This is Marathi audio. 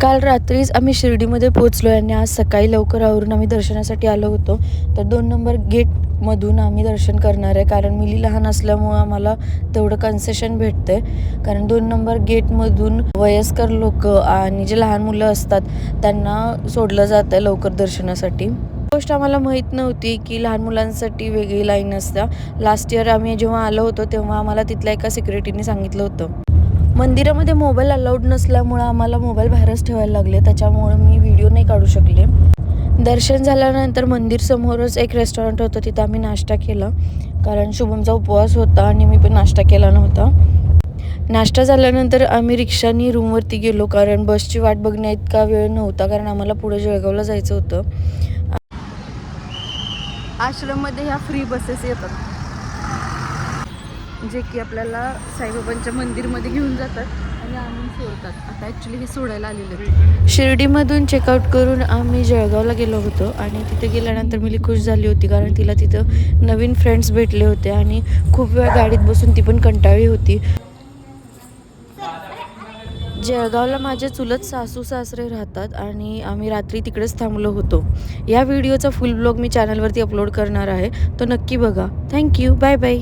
काल रात्रीच आम्ही शिर्डीमध्ये पोहोचलो आणि आज सकाळी लवकर आवरून आम्ही दर्शनासाठी आलो होतो. तर 2 नंबर गेटमधून आम्ही दर्शन करणार आहे, कारण मिली लहान असल्यामुळं आम्हाला तेवढं कन्सेशन भेटतं आहे. कारण 2 नंबर गेटमधून वयस्कर लोकं आणि जे लहान मुलं असतात त्यांना सोडलं जातं आहे लवकर दर्शनासाठी. गोष्ट आम्हाला माहीत नव्हती की लहान मुलांसाठी वेगळी लाईन असते. लास्ट इयर आम्ही जेव्हा आलो होतो तेव्हा आम्हाला तिथल्या एका सिक्युरिटीने सांगितलं होतं. मंदिरामध्ये मोबाईल अलाउड नसल्यामुळं आम्हाला मोबाईल बाहेरच ठेवायला लागले, त्याच्यामुळं मी व्हिडिओ नाही काढू शकले. दर्शन झाल्यानंतर मंदिर समोरच एक रेस्टॉरंट होतं, तिथं आम्ही नाश्ता केला, कारण शुभमचा उपवास होता आणि मी पण नाश्ता केला नव्हता. नाश्ता झाल्यानंतर आम्ही रिक्षाने रूमवरती गेलो, कारण बसची वाट बघण्या इतका वेळ नव्हता, कारण आम्हाला पुढे जळगावला जायचं होतं. आश्रममध्ये ह्या फ्री बसेस येतात, जे की आपल्याला साईबाबांच्या मंदिरमध्ये घेऊन जातात आणि आणून सोडतात. आता ॲक्च्युली हे सोडायला आलेले आहेत. शिर्डीमधून चेकआउट करून आम्ही जळगावला गेलो होतो आणि तिथे गेल्यानंतर मिली खुश झाली होती, कारण तिला तिथं नवीन फ्रेंड्स भेटले होते आणि खूप वेळ गाडीत बसून ती पण कंटाळली होती. जळगावला माझे चुलत सासू सासरे राहतात आणि आम्ही रात्री तिकडेच थांबलो होतो. या व्हिडिओचा फुल ब्लॉग मी चॅनलवरती अपलोड करणार आहे, तो नक्की बघा. थँक्यू. Bye bye.